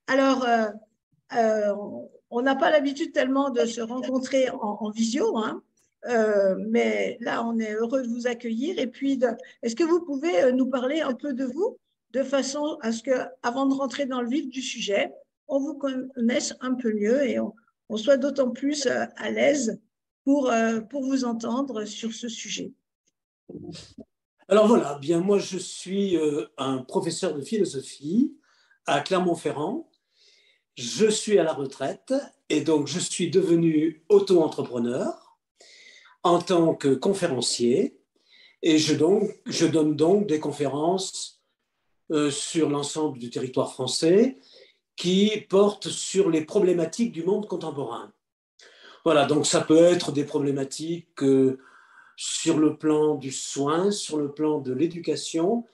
Alors, on n'a pas l'habitude tellement de se rencontrer en visio, hein, mais là, on est heureux de vous accueillir. Et puis, est-ce que vous pouvez nous parler un peu de vous, de façon à ce que, avant de rentrer dans le vif du sujet, on vous connaisse un peu mieux et on soit d'autant plus à l'aise pour vous entendre sur ce sujet. Alors voilà, bien moi je suis un professeur de philosophie à Clermont-Ferrand. Je suis à la retraite et donc je suis devenu auto-entrepreneur en tant que conférencier et je donne donc des conférences sur l'ensemble du territoire français qui portent sur les problématiques du monde contemporain. Voilà, donc ça peut être des problématiques sur le plan du soin, sur le plan de l'éducation,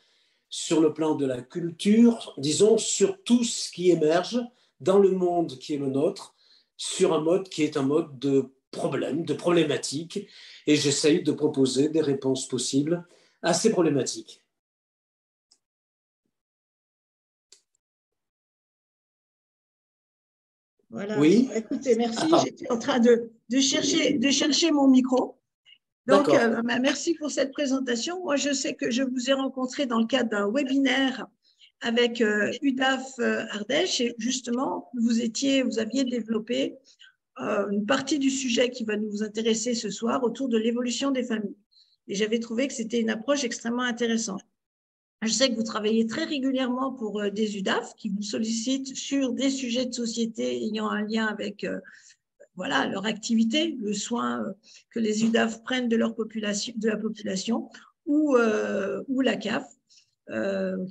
sur le plan de la culture, disons sur tout ce qui émerge dans le monde qui est le nôtre, sur un mode qui est un mode de problème, de problématique, et j'essaye de proposer des réponses possibles à ces problématiques. Voilà. Oui. Écoutez, merci. J'étais en train de chercher mon micro. Donc, merci pour cette présentation. Moi, je sais que je vous ai rencontré dans le cadre d'un webinaire avec UDAF Ardèche et justement, vous aviez développé une partie du sujet qui va nous intéresser ce soir autour de l'évolution des familles. Et j'avais trouvé que c'était une approche extrêmement intéressante. Je sais que vous travaillez très régulièrement pour des UDAF qui vous sollicitent sur des sujets de société ayant un lien avec voilà, leur activité, le soin que les UDAF prennent de la population, ou la CAF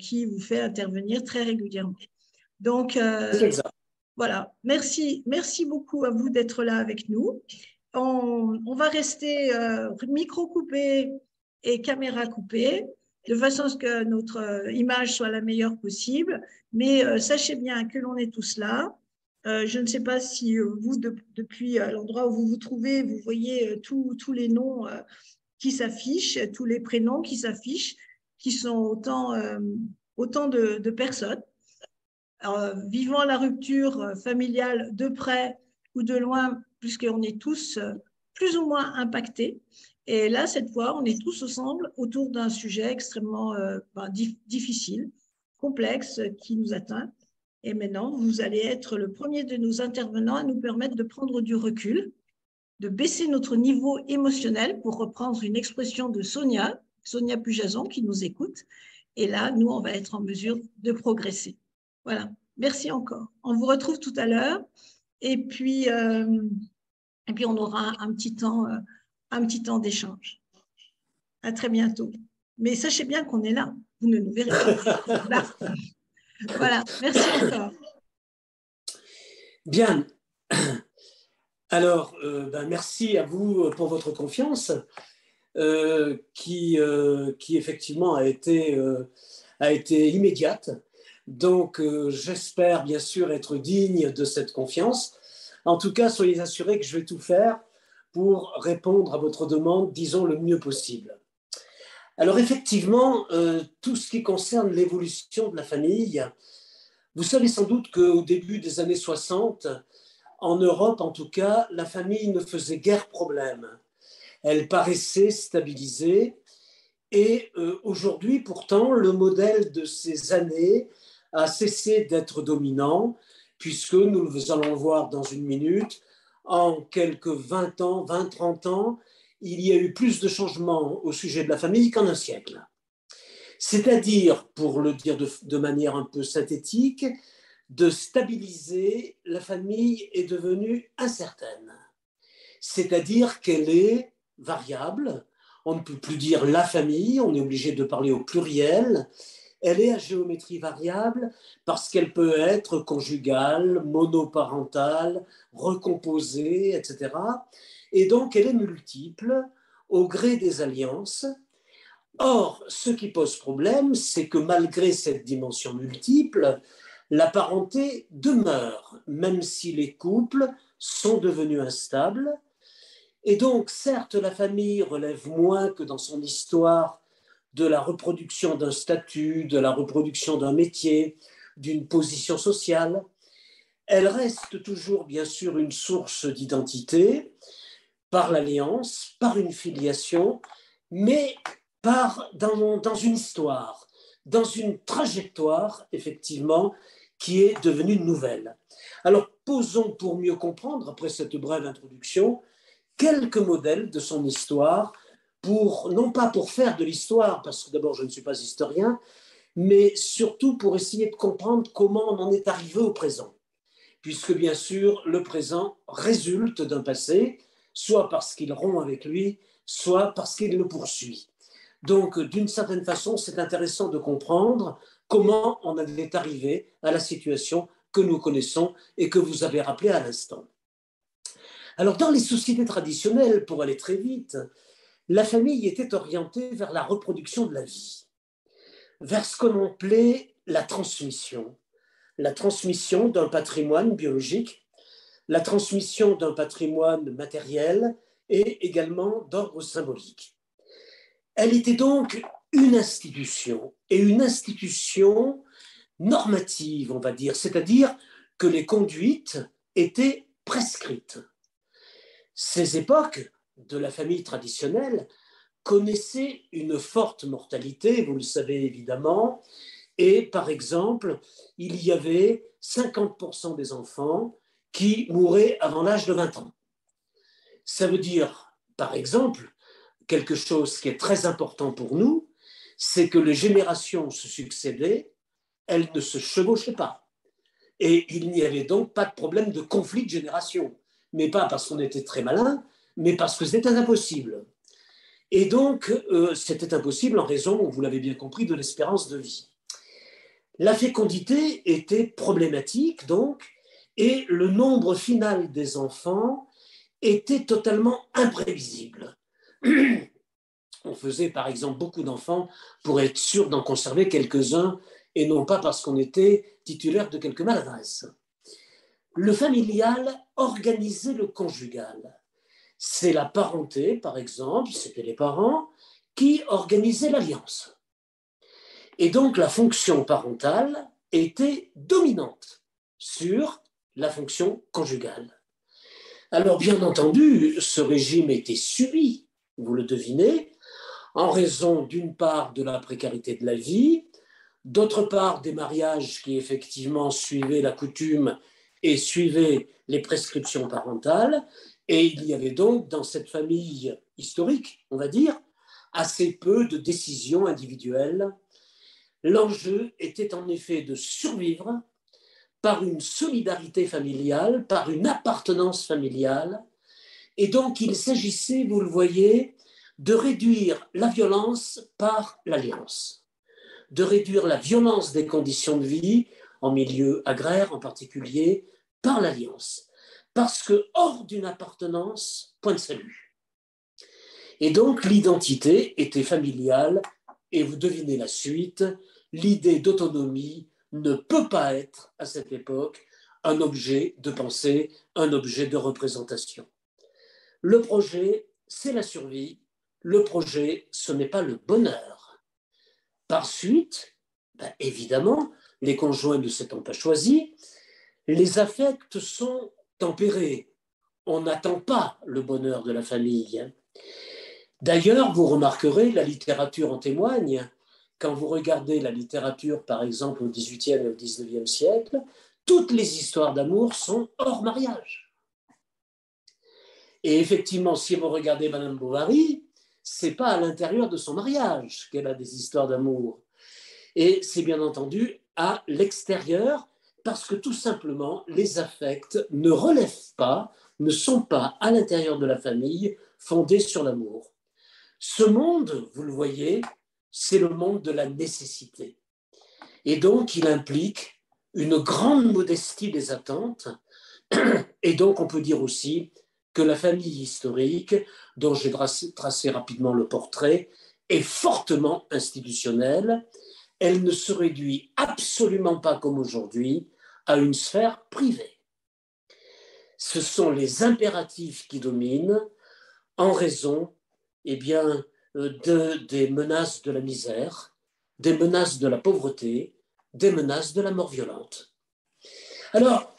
qui vous fait intervenir très régulièrement. Donc, voilà, merci beaucoup à vous d'être là avec nous. On va rester micro coupé et caméra coupée, de façon à ce que notre image soit la meilleure possible. Mais sachez bien que l'on est tous là. Je ne sais pas si vous, depuis l'endroit où vous vous trouvez, vous voyez tous les noms qui s'affichent, tous les prénoms qui s'affichent, qui sont autant de personnes. Vivant la rupture familiale de près ou de loin, puisqu'on est tous plus ou moins impactés. Et là, cette fois, on est tous ensemble autour d'un sujet extrêmement difficile, complexe, qui nous atteint. Et maintenant, vous allez être le premier de nos intervenants à nous permettre de prendre du recul, de baisser notre niveau émotionnel, pour reprendre une expression de Sonia Pujazon, qui nous écoute. Et là, nous, on va être en mesure de progresser. Voilà. Merci encore. On vous retrouve tout à l'heure. Et puis on aura un petit temps d'échange. À très bientôt. Mais sachez bien qu'on est là. Vous ne nous verrez pas. Là. Voilà. Merci encore. Bien. Alors, merci à vous pour votre confiance qui effectivement a été immédiate. Donc, j'espère bien sûr être digne de cette confiance. En tout cas, soyez assurés que je vais tout faire pour répondre à votre demande, disons, le mieux possible. Alors, effectivement, tout ce qui concerne l'évolution de la famille, vous savez sans doute qu'au début des années 60, en Europe en tout cas, la famille ne faisait guère problème. Elle paraissait stabilisée. Et aujourd'hui, pourtant, le modèle de ces années a cessé d'être dominant, puisque nous allons le voir dans une minute, en quelques 20 ans, 20-30 ans, il y a eu plus de changements au sujet de la famille qu'en un siècle. C'est-à-dire, pour le dire de manière un peu synthétique, de stabiliser, la famille est devenue incertaine. C'est-à-dire qu'elle est variable. On ne peut plus dire la famille, on est obligé de parler au pluriel. Elle est à géométrie variable parce qu'elle peut être conjugale, monoparentale, recomposée, etc. Et donc, elle est multiple au gré des alliances. Or, ce qui pose problème, c'est que malgré cette dimension multiple, la parenté demeure, même si les couples sont devenus instables. Et donc, certes, la famille relève moins que dans son histoire de la reproduction d'un statut, de la reproduction d'un métier, d'une position sociale, elle reste toujours, bien sûr, une source d'identité par l'alliance, par une filiation, mais dans une histoire, dans une trajectoire, effectivement, qui est devenue nouvelle. Alors, posons pour mieux comprendre, après cette brève introduction, quelques modèles de son histoire, non pas pour faire de l'histoire, parce que d'abord, je ne suis pas historien, mais surtout pour essayer de comprendre comment on en est arrivé au présent. Puisque, bien sûr, le présent résulte d'un passé, soit parce qu'il rompt avec lui, soit parce qu'il le poursuit. Donc, d'une certaine façon, c'est intéressant de comprendre comment on en est arrivé à la situation que nous connaissons et que vous avez rappelé à l'instant. Alors, dans les sociétés traditionnelles, pour aller très vite, la famille était orientée vers la reproduction de la vie, vers ce qu'on appelait la transmission d'un patrimoine biologique, la transmission d'un patrimoine matériel et également d'ordre symbolique. Elle était donc une institution, et une institution normative, on va dire, c'est-à-dire que les conduites étaient prescrites. Ces époques de la famille traditionnelle connaissaient une forte mortalité, vous le savez évidemment, et par exemple, il y avait 50% des enfants qui mouraient avant l'âge de 20 ans. Ça veut dire, par exemple, quelque chose qui est très important pour nous, c'est que les générations se succédaient, elles ne se chevauchaient pas. Et il n'y avait donc pas de problème de conflit de génération. Mais pas parce qu'on était très malin, mais parce que c'était impossible. Et donc, c'était impossible en raison, vous l'avez bien compris, de l'espérance de vie. La fécondité était problématique, donc, et le nombre final des enfants était totalement imprévisible. On faisait, par exemple, beaucoup d'enfants pour être sûr d'en conserver quelques-uns, et non pas parce qu'on était titulaire de quelque maladresse. Le familial organisait le conjugal. C'est la parenté, par exemple, c'était les parents, qui organisaient l'alliance. Et donc, la fonction parentale était dominante sur la fonction conjugale. Alors, bien entendu, ce régime était subi, vous le devinez, en raison d'une part de la précarité de la vie, d'autre part des mariages qui effectivement suivaient la coutume et suivaient les prescriptions parentales, et il y avait donc dans cette famille historique, on va dire, assez peu de décisions individuelles. L'enjeu était en effet de survivre par une solidarité familiale, par une appartenance familiale, et donc il s'agissait, vous le voyez, de réduire la violence par l'alliance, de réduire la violence des conditions de vie, en milieu agraire en particulier, par l'alliance. Parce que hors d'une appartenance, point de salut. Et donc l'identité était familiale, et vous devinez la suite, l'idée d'autonomie ne peut pas être, à cette époque, un objet de pensée, un objet de représentation. Le projet, c'est la survie. Le projet, ce n'est pas le bonheur. Par suite, évidemment, les conjoints ne s'étant pas choisis, les affects sont tempérés. On n'attend pas le bonheur de la famille. D'ailleurs, vous remarquerez, la littérature en témoigne. Quand vous regardez la littérature, par exemple, au XVIIIe et au XIXe siècle, toutes les histoires d'amour sont hors mariage. Et effectivement, si vous regardez Madame Bovary, c'est pas à l'intérieur de son mariage qu'elle a des histoires d'amour. Et c'est bien entendu à l'extérieur, parce que tout simplement, les affects ne relèvent pas, ne sont pas à l'intérieur de la famille fondés sur l'amour. Ce monde, vous le voyez, c'est le monde de la nécessité. Et donc, il implique une grande modestie des attentes. Et donc, on peut dire aussi que la famille historique, dont j'ai tracé rapidement le portrait, est fortement institutionnelle. Elle ne se réduit absolument pas, comme aujourd'hui, à une sphère privée. Ce sont les impératifs qui dominent en raison, des menaces de la misère, des menaces de la pauvreté, des menaces de la mort violente. Alors,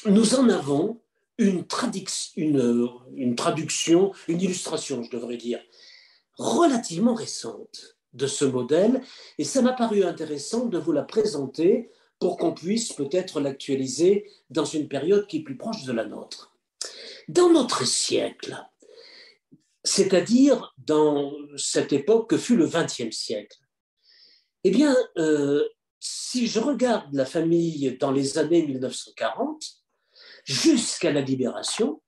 nous en avons une traduction, une illustration, je devrais dire, relativement récente de ce modèle, et ça m'a paru intéressant de vous la présenter pour qu'on puisse peut-être l'actualiser dans une période qui est plus proche de la nôtre. Dans notre siècle, c'est-à-dire dans cette époque que fut le XXe siècle, eh bien, si je regarde la famille dans les années 1940, jusqu'à la Libération,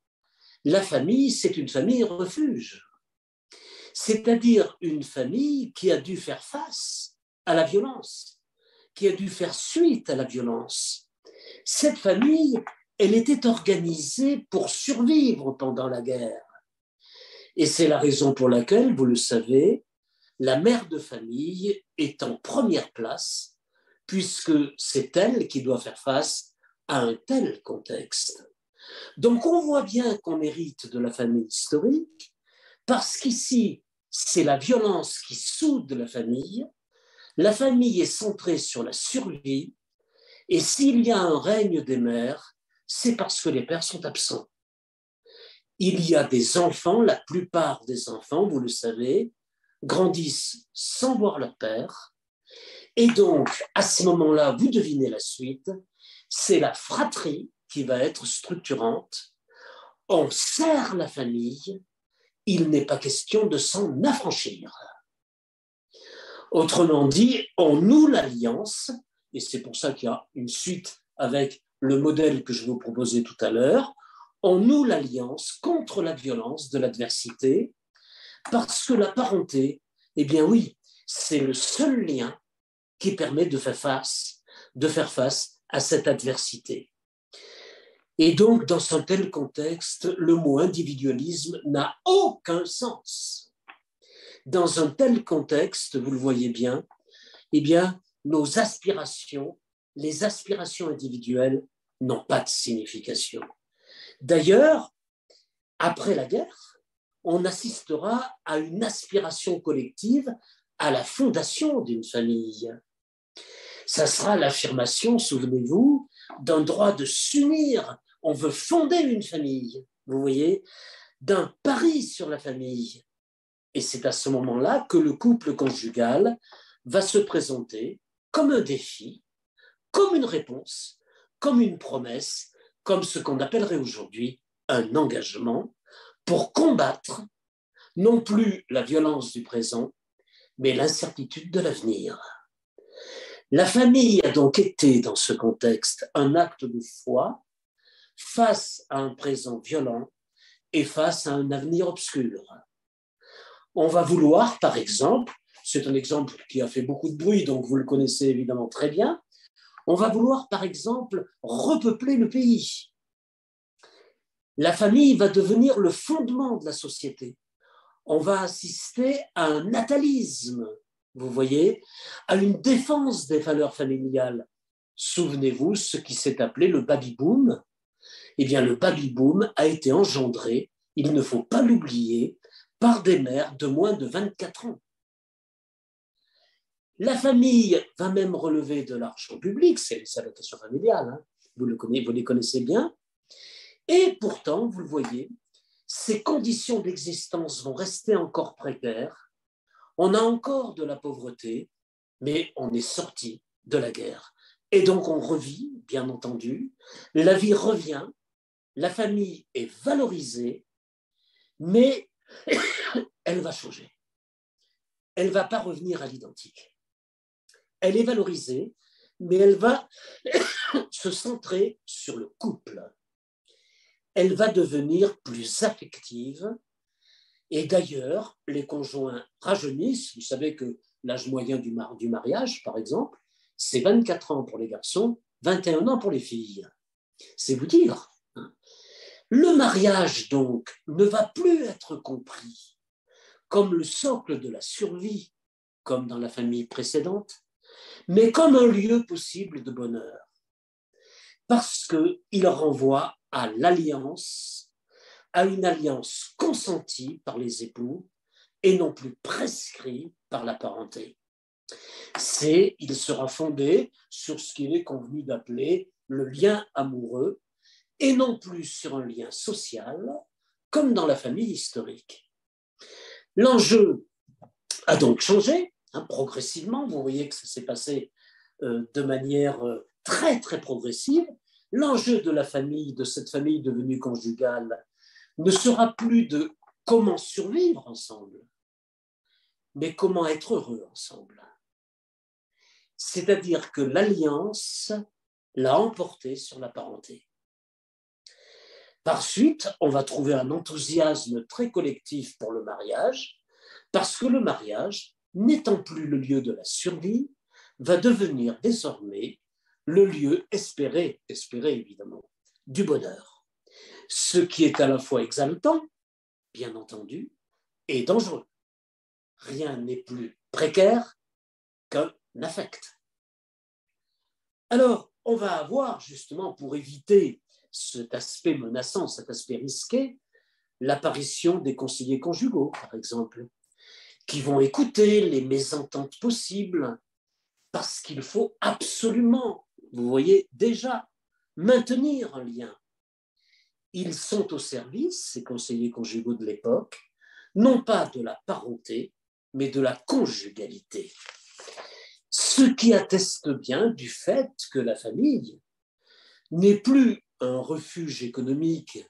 la famille, c'est une famille refuge. C'est-à-dire une famille qui a dû faire face à la violence, qui a dû faire suite à la violence. Cette famille, elle était organisée pour survivre pendant la guerre. Et c'est la raison pour laquelle, vous le savez, la mère de famille est en première place, puisque c'est elle qui doit faire face à un tel contexte. Donc on voit bien qu'on hérite de la famille historique, parce qu'ici, c'est la violence qui soude la famille est centrée sur la survie, et s'il y a un règne des mères, c'est parce que les pères sont absents. Il y a des enfants, la plupart des enfants, vous le savez, grandissent sans voir leur père, et donc, à ce moment-là, vous devinez la suite, c'est la fratrie qui va être structurante. On serre la famille, il n'est pas question de s'en affranchir. Autrement dit, on noue l'alliance, et c'est pour ça qu'il y a une suite avec le modèle que je vous proposais tout à l'heure, on noue l'alliance contre la violence de l'adversité, parce que la parenté, eh bien oui, c'est le seul lien qui permet de faire face à cette adversité. Et donc, dans un tel contexte, le mot individualisme n'a aucun sens. Dans un tel contexte, vous le voyez bien, eh bien, nos aspirations, les aspirations individuelles n'ont pas de signification. D'ailleurs, après la guerre, on assistera à une aspiration collective à la fondation d'une famille. Ça sera l'affirmation, souvenez-vous, d'un droit de s'unir. On veut fonder une famille, vous voyez, d'un pari sur la famille. Et c'est à ce moment-là que le couple conjugal va se présenter comme un défi, comme une réponse, comme une promesse, comme ce qu'on appellerait aujourd'hui un engagement pour combattre non plus la violence du présent, mais l'incertitude de l'avenir. La famille a donc été, dans ce contexte, un acte de foi face à un présent violent et face à un avenir obscur. On va vouloir, par exemple, c'est un exemple qui a fait beaucoup de bruit, donc vous le connaissez évidemment très bien, on va vouloir, par exemple, repeupler le pays. La famille va devenir le fondement de la société. On va assister à un natalisme, vous voyez, à une défense des valeurs familiales. Souvenez-vous ce qui s'est appelé le baby-boom. Eh bien, le baby-boom a été engendré, il ne faut pas l'oublier, par des mères de moins de 24 ans. La famille va même relever de l'argent public, c'est les allocations familiales, hein, vous les connaissez bien. Et pourtant, vous le voyez, ces conditions d'existence vont rester encore précaires. On a encore de la pauvreté, mais on est sorti de la guerre. Et donc on revit, bien entendu, la vie revient, la famille est valorisée, mais elle va changer. Elle ne va pas revenir à l'identique. Elle est valorisée, mais elle va se centrer sur le couple. Elle va devenir plus affective. Et d'ailleurs, les conjoints rajeunissent. Vous savez que l'âge moyen du mariage, par exemple, c'est 24 ans pour les garçons, 21 ans pour les filles. C'est vous dire. Le mariage, donc, ne va plus être compris comme le socle de la survie, comme dans la famille précédente, mais comme un lieu possible de bonheur. Parce qu'il renvoie à l'alliance, à une alliance consentie par les époux et non plus prescrite par la parenté. Il sera fondé sur ce qu'il est convenu d'appeler le lien amoureux, et non plus sur un lien social, comme dans la famille historique. L'enjeu a donc changé, progressivement. Vous voyez que ça s'est passé de manière très, très progressive. L'enjeu de la famille, de cette famille devenue conjugale, ne sera plus de comment survivre ensemble, mais comment être heureux ensemble. C'est-à-dire que l'alliance l'a emporté sur la parenté. Par suite, on va trouver un enthousiasme très collectif pour le mariage, parce que le mariage, n'étant plus le lieu de la survie, va devenir désormais le lieu espéré évidemment, du bonheur. Ce qui est à la fois exaltant, bien entendu, et dangereux. Rien n'est plus précaire qu'un affect. Alors, on va avoir justement, pour éviter cet aspect menaçant, cet aspect risqué, l'apparition des conseillers conjugaux, par exemple, qui vont écouter les mésententes possibles, parce qu'il faut absolument, vous voyez, déjà maintenir un lien. Ils sont au service, ces conseillers conjugaux de l'époque, non pas de la parenté, mais de la conjugalité. Ce qui atteste bien du fait que la famille n'est plus un refuge économique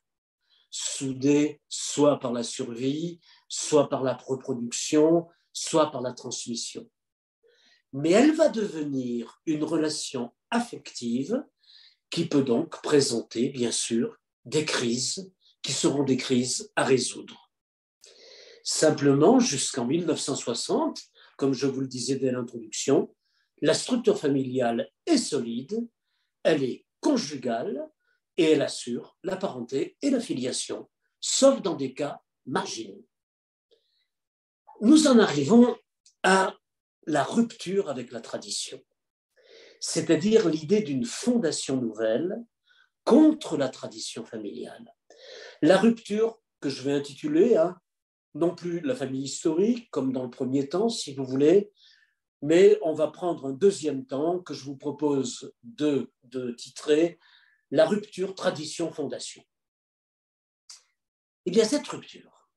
soudé soit par la survie, soit par la reproduction, soit par la transmission. Mais elle va devenir une relation affective qui peut donc présenter, bien sûr, des crises qui seront des crises à résoudre. Simplement, jusqu'en 1960, comme je vous le disais dès l'introduction, la structure familiale est solide, elle est conjugale et elle assure la parenté et la filiation, sauf dans des cas marginaux. Nous en arrivons à la rupture avec la tradition, c'est-à-dire l'idée d'une fondation nouvelle contre la tradition familiale. La rupture que je vais intituler, non plus la famille historique, comme dans le premier temps, si vous voulez, mais on va prendre un deuxième temps que je vous propose de titrer « La rupture tradition-fondation ». Eh bien, cette rupture,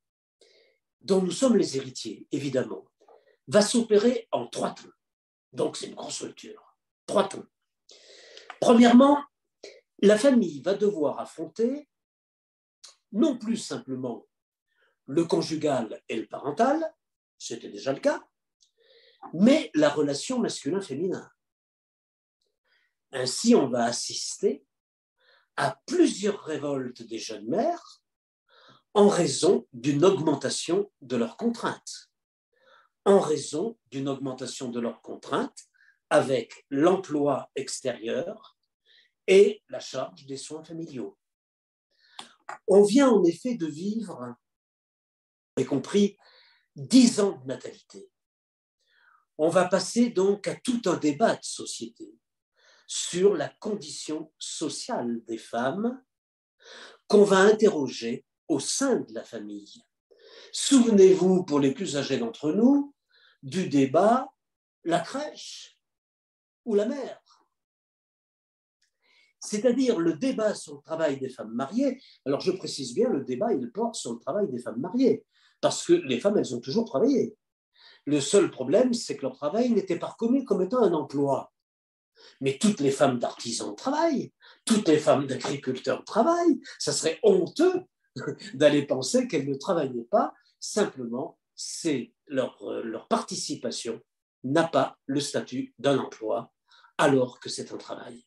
dont nous sommes les héritiers, évidemment, va s'opérer en 3 temps. Donc, c'est une grosse rupture. 3 temps. Premièrement, la famille va devoir affronter non plus simplement le conjugal et le parental, c'était déjà le cas, mais la relation masculin-féminin. Ainsi, on va assister à plusieurs révoltes des jeunes mères en raison d'une augmentation de leurs contraintes. En raison d'une augmentation de leurs contraintes avec l'emploi extérieur et la charge des soins familiaux. On vient en effet de vivre, vous avez compris, 10 ans de natalité. On va passer donc à tout un débat de société sur la condition sociale des femmes qu'on va interroger au sein de la famille. Souvenez-vous, pour les plus âgés d'entre nous, du débat la crèche ou la mère. C'est-à-dire le débat sur le travail des femmes mariées. Alors je précise bien, le débat, il porte sur le travail des femmes mariées, parce que les femmes, elles ont toujours travaillé. Le seul problème, c'est que leur travail n'était pas reconnu comme étant un emploi. Mais toutes les femmes d'artisans travaillent, toutes les femmes d'agriculteurs travaillent. Ça serait honteux d'aller penser qu'elles ne travaillaient pas. Simplement, c'est leur participation n'a pas le statut d'un emploi, alors que c'est un travail.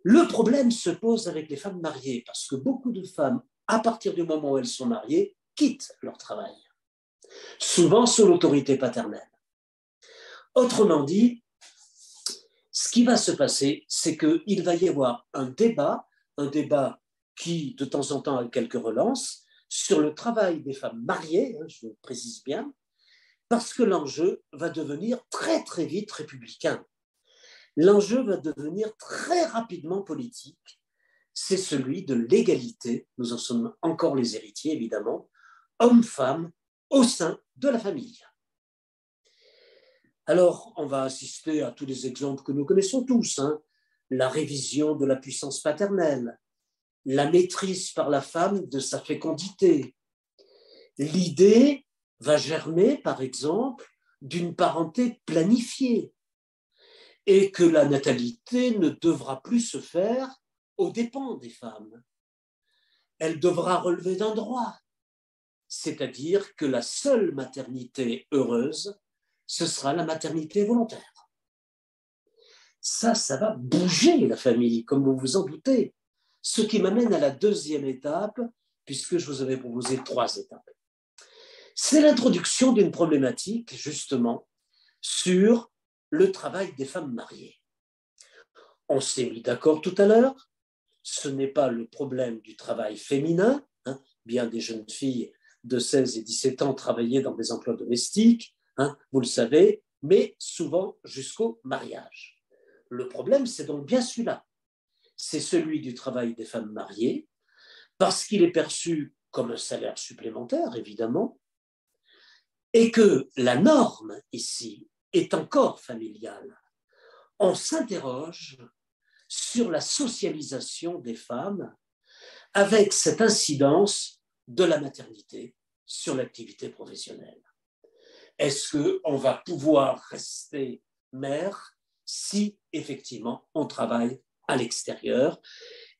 Le problème se pose avec les femmes mariées, parce que beaucoup de femmes, à partir du moment où elles sont mariées, quittent leur travail, souvent sous l'autorité paternelle. Autrement dit, ce qui va se passer, c'est qu'il va y avoir un débat qui, de temps en temps, a quelques relances, sur le travail des femmes mariées, je le précise bien, parce que l'enjeu va devenir très, très vite républicain. L'enjeu va devenir très rapidement politique. C'est celui de l'égalité, nous en sommes encore les héritiers, évidemment, hommes-femmes au sein de la famille. Alors, on va assister à tous les exemples que nous connaissons tous, la révision de la puissance paternelle, la maîtrise par la femme de sa fécondité. L'idée va germer, par exemple, d'une parenté planifiée et que la natalité ne devra plus se faire aux dépens des femmes. Elle devra relever d'un droit, c'est-à-dire que la seule maternité heureuse, ce sera la maternité volontaire. Ça va bouger la famille, comme vous vous en doutez. Ce qui m'amène à la deuxième étape, puisque je vous avais proposé 3 étapes. C'est l'introduction d'une problématique, justement, sur le travail des femmes mariées. On s'est mis d'accord tout à l'heure, ce n'est pas le problème du travail féminin, hein, bien des jeunes filles de 16 et 17 ans travaillaient dans des emplois domestiques, hein, vous le savez, mais souvent jusqu'au mariage. Le problème, c'est donc bien celui-là. C'est celui du travail des femmes mariées, parce qu'il est perçu comme un salaire supplémentaire, évidemment, et que la norme ici est encore familiale. On s'interroge sur la socialisation des femmes avec cette incidence de la maternité sur l'activité professionnelle. Est-ce qu'on va pouvoir rester mère si effectivement on travaille à l'extérieur?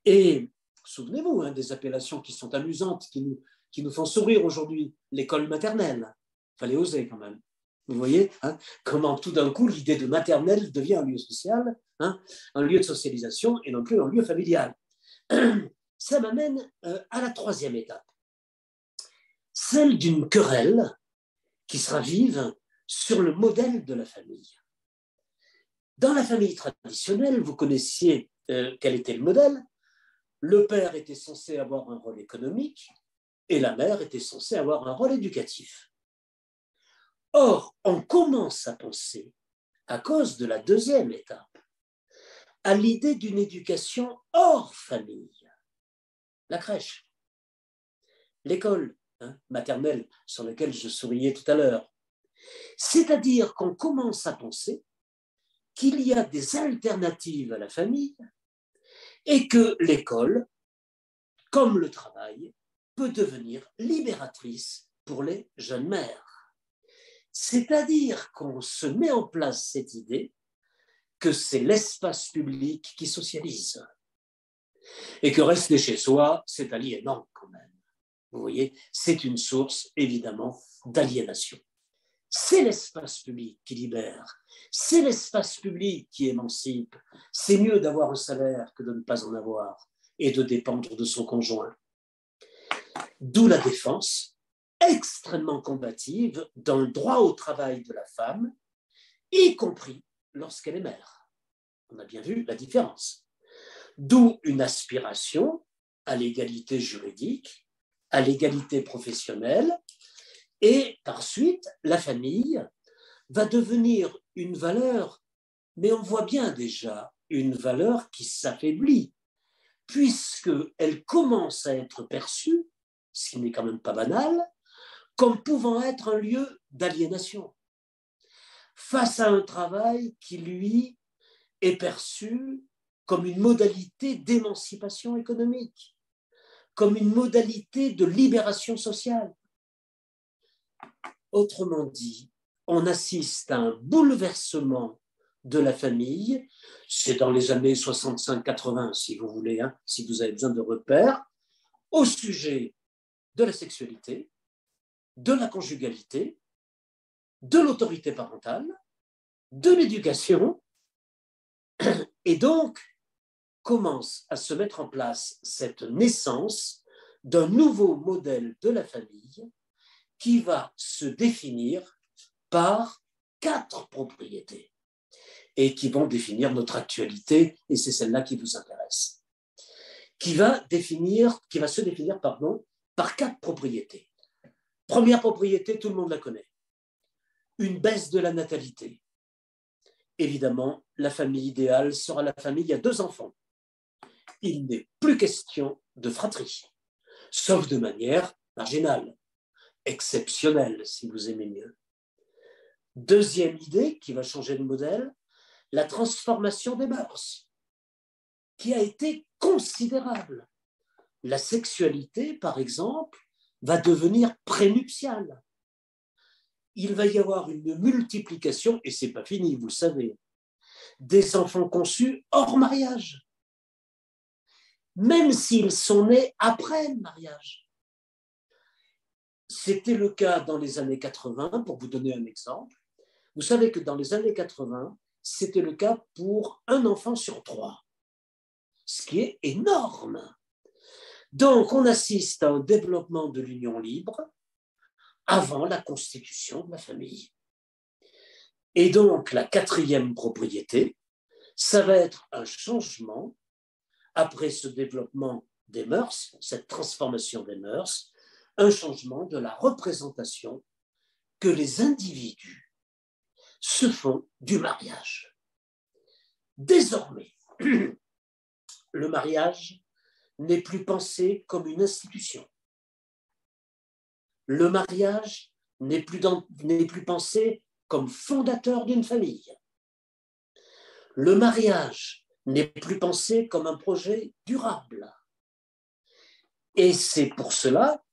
Et souvenez-vous des appellations qui sont amusantes, qui nous font sourire aujourd'hui, l'école maternelle. Il fallait oser quand même. Vous voyez comment tout d'un coup l'idée de maternelle devient un lieu social, un lieu de socialisation et non plus un lieu familial. Ça m'amène à la 3e étape, celle d'une querelle qui sera vive sur le modèle de la famille. Dans la famille traditionnelle, vous connaissiez quel était le modèle. Le père était censé avoir un rôle économique et la mère était censée avoir un rôle éducatif. Or, on commence à penser, à cause de la 2e étape, à l'idée d'une éducation hors famille. La crèche, l'école maternelle sur laquelle je souriais tout à l'heure. C'est-à-dire qu'on commence à penser qu'il y a des alternatives à la famille et que l'école, comme le travail, peut devenir libératrice pour les jeunes mères. C'est-à-dire qu'on se met en place cette idée que c'est l'espace public qui socialise et que rester chez soi, c'est aliénant quand même. Vous voyez, c'est une source évidemment d'aliénation. C'est l'espace public qui libère, c'est l'espace public qui émancipe. C'est mieux d'avoir un salaire que de ne pas en avoir et de dépendre de son conjoint. D'où la défense extrêmement combative d'un droit au travail de la femme, y compris lorsqu'elle est mère. On a bien vu la différence. D'où une aspiration à l'égalité juridique, à l'égalité professionnelle, et par suite, la famille va devenir une valeur, mais on voit bien déjà une valeur qui s'affaiblit, puisqu'elle commence à être perçue, ce qui n'est quand même pas banal, comme pouvant être un lieu d'aliénation, face à un travail qui, lui, est perçu comme une modalité d'émancipation économique, comme une modalité de libération sociale. Autrement dit, on assiste à un bouleversement de la famille, c'est dans les années 65-80, si vous voulez, si vous avez besoin de repères, au sujet de la sexualité, de la conjugalité, de l'autorité parentale, de l'éducation, et donc commence à se mettre en place cette naissance d'un nouveau modèle de la famille qui va se définir par 4 propriétés et qui vont définir notre actualité, et c'est celle-là qui vous intéresse, qui va se définir par 4 propriétés. Première propriété, tout le monde la connaît, une baisse de la natalité. Évidemment, la famille idéale sera la famille à 2 enfants. Il n'est plus question de fratrie, sauf de manière marginale, exceptionnelle, si vous aimez mieux. Deuxième idée qui va changer de modèle, la transformation des mœurs, qui a été considérable. la sexualité, par exemple, va devenir prénuptiale. Il va y avoir une multiplication, et ce n'est pas fini, vous le savez, des enfants conçus hors mariage, même s'ils sont nés après le mariage. C'était le cas dans les années 80, pour vous donner un exemple. Vous savez que dans les années 80, c'était le cas pour un enfant sur 3, ce qui est énorme. Donc, on assiste au développement de l'union libre avant la constitution de la famille. Et donc, la 4e propriété, ça va être un changement, après ce développement des mœurs, cette transformation des mœurs, un changement de la représentation que les individus se font du mariage. Désormais, le mariage n'est plus pensé comme une institution. Le mariage n'est plus pensé comme fondateur d'une famille. Le mariage n'est plus pensé comme un projet durable. Et c'est pour cela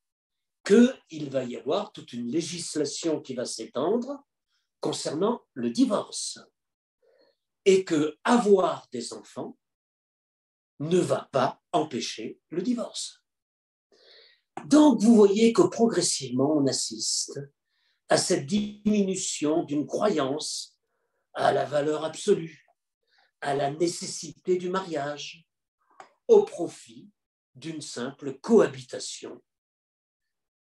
qu'il va y avoir toute une législation qui va s'étendre concernant le divorce. Et que avoir des enfants ne va pas empêcher le divorce. Donc, vous voyez que progressivement, on assiste à cette diminution d'une croyance à la valeur absolue, à la nécessité du mariage, au profit d'une simple cohabitation,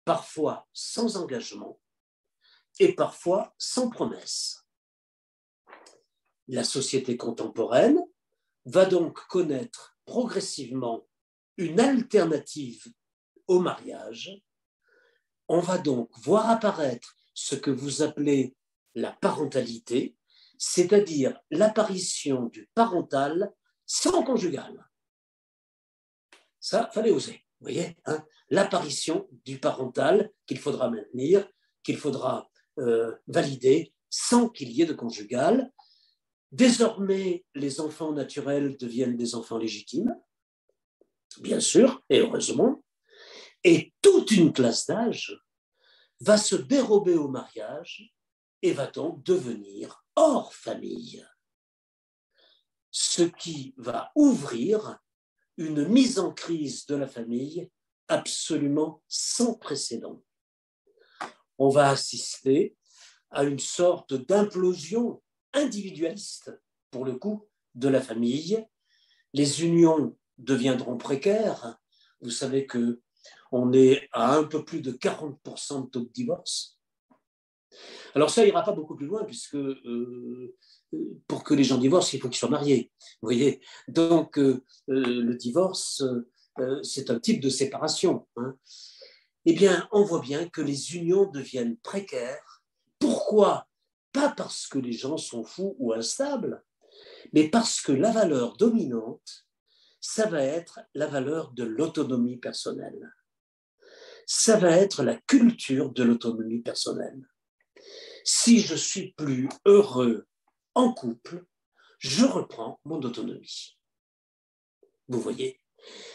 parfois sans engagement et parfois sans promesse. La société contemporaine va donc connaître progressivement une alternative au mariage. On va donc voir apparaître ce que vous appelez la parentalité, c'est-à-dire l'apparition du parental sans conjugal. Ça, fallait oser, vous voyez, hein, l'apparition du parental qu'il faudra maintenir, qu'il faudra valider sans qu'il y ait de conjugal. Désormais, les enfants naturels deviennent des enfants légitimes, bien sûr, et heureusement, et toute une classe d'âge va se dérober au mariage et va donc devenir hors famille, ce qui va ouvrir une mise en crise de la famille absolument sans précédent. On va assister à une sorte d'implosion individualiste, pour le coup, de la famille. Les unions deviendront précaires. Vous savez qu'on est à un peu plus de 40% de taux de divorce. Alors ça n'ira pas beaucoup plus loin, puisque pour que les gens divorcent, il faut qu'ils soient mariés. Vous voyez, donc le divorce, c'est un type de séparation. Hein. Eh bien, on voit bien que les unions deviennent précaires. Pourquoi ? Pas parce que les gens sont fous ou instables, mais parce que la valeur dominante, ça va être la valeur de l'autonomie personnelle. Ça va être la culture de l'autonomie personnelle. Si je suis plus heureux en couple, je reprends mon autonomie. Vous voyez ?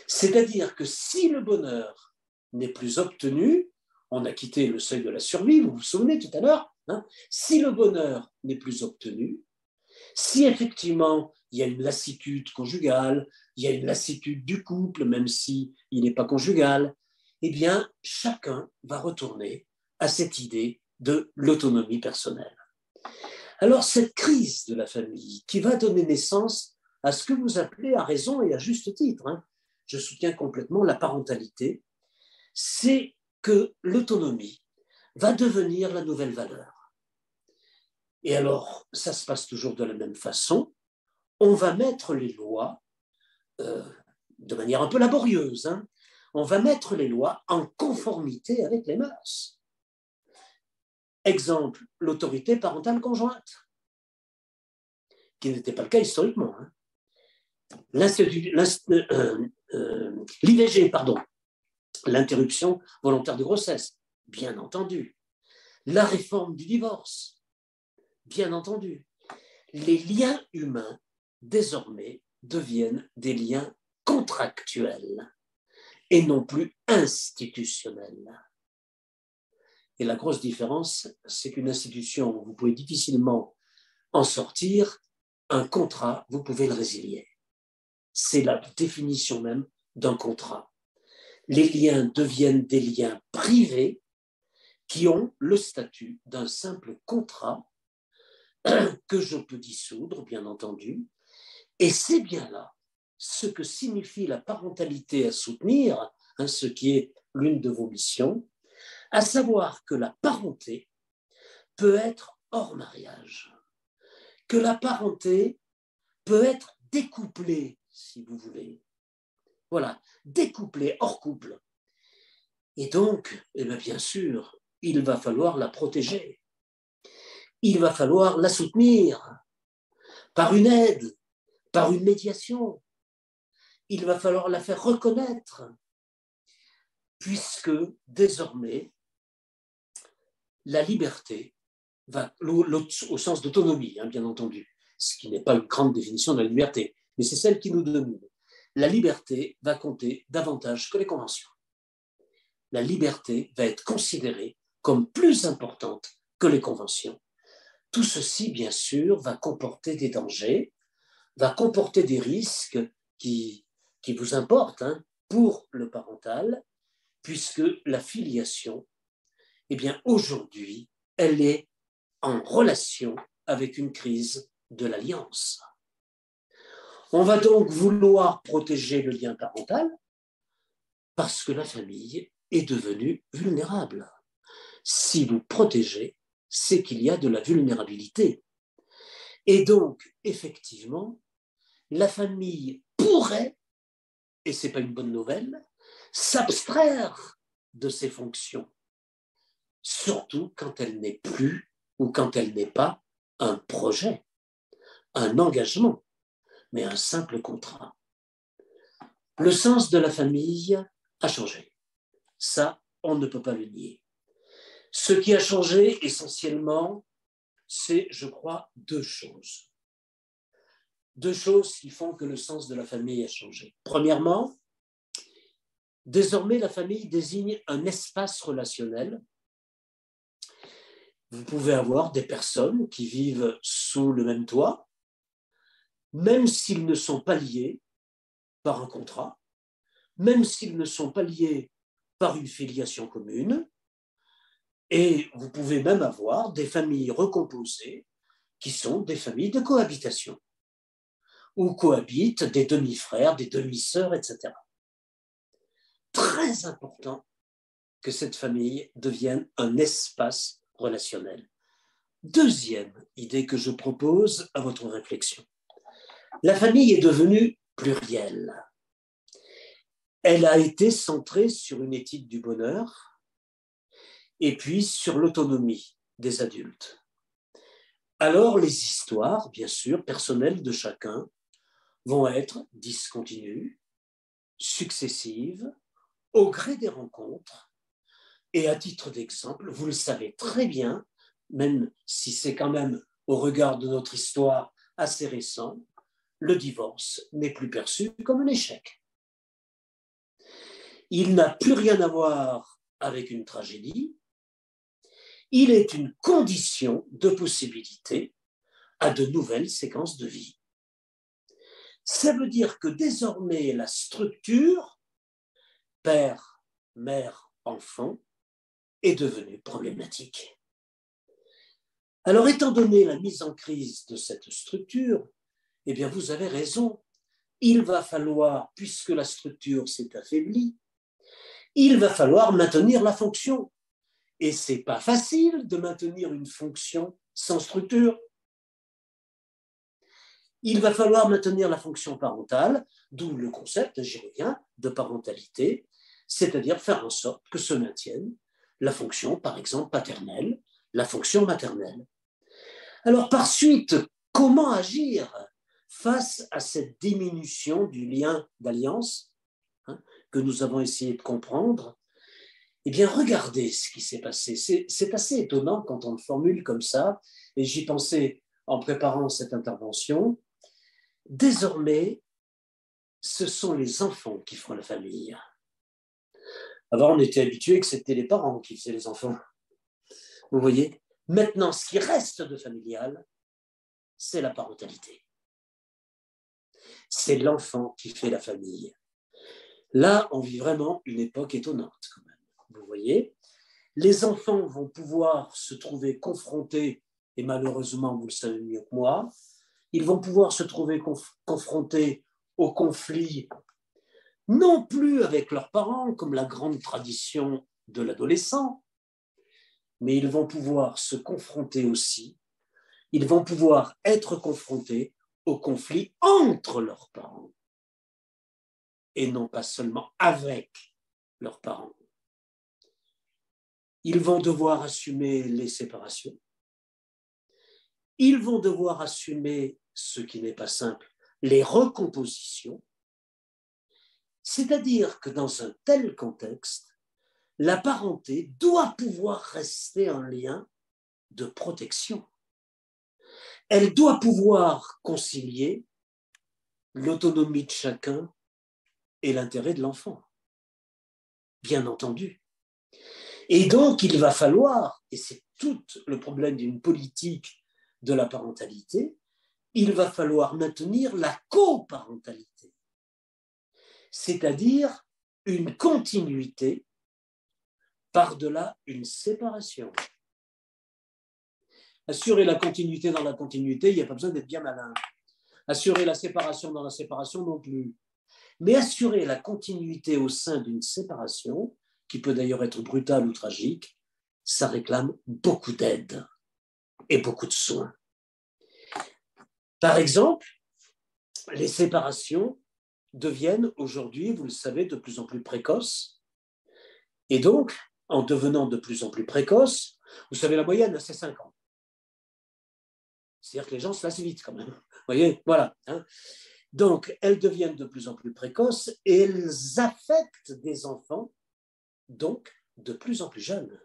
C'est-à-dire que si le bonheur n'est plus obtenu, on a quitté le seuil de la survie, vous vous souvenez tout à l'heure, hein, si le bonheur n'est plus obtenu, si effectivement il y a une lassitude conjugale, il y a une lassitude du couple, même s'il n'est pas conjugal, eh bien chacun va retourner à cette idée de l'autonomie personnelle. Alors cette crise de la famille qui va donner naissance à ce que vous appelez à raison et à juste titre, hein, je soutiens complètement la parentalité, c'est que l'autonomie va devenir la nouvelle valeur. Et alors, ça se passe toujours de la même façon. On va mettre les lois de manière un peu laborieuse. Hein, on va mettre les lois en conformité avec les mœurs. Exemple, l'autorité parentale conjointe, qui n'était pas le cas historiquement. Hein. L'IVG, pardon, l'interruption volontaire de grossesse, bien entendu. La réforme du divorce, bien entendu. Les liens humains, désormais, deviennent des liens contractuels. et non plus institutionnelle. Et la grosse différence, c'est qu'une institution, vous pouvez difficilement en sortir. Un contrat, vous pouvez le résilier. C'est la définition même d'un contrat. Les liens deviennent des liens privés qui ont le statut d'un simple contrat que je peux dissoudre, bien entendu. Et c'est bien là ce que signifie la parentalité à soutenir, ce qui est l'une de vos missions, à savoir que la parenté peut être hors mariage, que la parenté peut être découplée, si vous voulez. Voilà, découplée, hors couple. Et donc, bien sûr, il va falloir la protéger. Il va falloir la soutenir par une aide, par une médiation. Il va falloir la faire reconnaître, puisque désormais, la liberté va, au sens d'autonomie, bien entendu, ce qui n'est pas une grande définition de la liberté, mais c'est celle qui nous domine. La liberté va compter davantage que les conventions. La liberté va être considérée comme plus importante que les conventions. Tout ceci, bien sûr, va comporter des dangers, va comporter des risques qui vous importent pour le parental, puisque la filiation, aujourd'hui, elle est en relation avec une crise de l'alliance. On va donc vouloir protéger le lien parental parce que la famille est devenue vulnérable. Si vous protégez, c'est qu'il y a de la vulnérabilité. Et donc, effectivement, la famille pourrait, et ce n'est pas une bonne nouvelle, s'abstraire de ses fonctions, surtout quand elle n'est plus ou quand elle n'est pas un projet, un engagement, mais un simple contrat. Le sens de la famille a changé. Ça, on ne peut pas le nier. Ce qui a changé essentiellement, c'est, je crois, deux choses. Deux choses qui font que le sens de la famille a changé. Premièrement, désormais, la famille désigne un espace relationnel. Vous pouvez avoir des personnes qui vivent sous le même toit, même s'ils ne sont pas liés par un contrat, même s'ils ne sont pas liés par une filiation commune, et vous pouvez même avoir des familles recomposées qui sont des familles de cohabitation, où cohabitent des demi-frères, des demi-sœurs, etc. Très important que cette famille devienne un espace relationnel. Deuxième idée que je propose à votre réflexion. La famille est devenue plurielle. Elle a été centrée sur une éthique du bonheur et puis sur l'autonomie des adultes. Alors les histoires, bien sûr, personnelles de chacun, vont être discontinues, successives, au gré des rencontres. Et à titre d'exemple, vous le savez très bien, même si c'est quand même au regard de notre histoire assez récent, le divorce n'est plus perçu comme un échec. Il n'a plus rien à voir avec une tragédie. Il est une condition de possibilité à de nouvelles séquences de vie. Ça veut dire que désormais, la structure père, mère, enfant est devenue problématique. Alors, étant donné la mise en crise de cette structure, vous avez raison. Il va falloir, puisque la structure s'est affaiblie, il va falloir maintenir la fonction. Et ce n'est pas facile de maintenir une fonction sans structure. Il va falloir maintenir la fonction parentale, d'où le concept, j'y reviens, de parentalité, c'est-à-dire faire en sorte que se maintienne la fonction, par exemple, paternelle, la fonction maternelle. Alors, par suite, comment agir face à cette diminution du lien d'alliance que nous avons essayé de comprendre? Regardez ce qui s'est passé. C'est assez étonnant quand on le formule comme ça, et j'y pensais en préparant cette intervention. Désormais, ce sont les enfants qui font la famille. Avant, on était habitué que c'était les parents qui faisaient les enfants. Vous voyez? Maintenant, ce qui reste de familial, c'est la parentalité. C'est l'enfant qui fait la famille. Là, on vit vraiment une époque étonnante, quand même. Vous voyez? Les enfants vont pouvoir se trouver confrontés, et malheureusement, vous le savez mieux que moi, ils vont pouvoir se trouver confrontés aux conflits, non plus avec leurs parents, comme la grande tradition de l'adolescent, mais ils vont pouvoir se confronter aussi, ils vont pouvoir être confrontés aux conflits entre leurs parents, et non pas seulement avec leurs parents. Ils vont devoir assumer les séparations. Ils vont devoir assumer, ce qui n'est pas simple, les recompositions. C'est-à-dire que dans un tel contexte, la parenté doit pouvoir rester un lien de protection. Elle doit pouvoir concilier l'autonomie de chacun et l'intérêt de l'enfant, bien entendu. Et donc, il va falloir, et c'est tout le problème d'une politique de la parentalité, il va falloir maintenir la coparentalité, c'est-à-dire une continuité par-delà une séparation. Assurer la continuité dans la continuité, il n'y a pas besoin d'être bien malin. Assurer la séparation dans la séparation non plus. Mais assurer la continuité au sein d'une séparation, qui peut d'ailleurs être brutale ou tragique, ça réclame beaucoup d'aide et beaucoup de soins. Par exemple, les séparations deviennent aujourd'hui, vous le savez, de plus en plus précoces. Et donc, en devenant de plus en plus précoces, vous savez, la moyenne, c'est 5 ans. C'est-à-dire que les gens se lassent vite quand même. Vous voyez, voilà. Hein. Donc, elles deviennent de plus en plus précoces et elles affectent des enfants, donc, de plus en plus jeunes.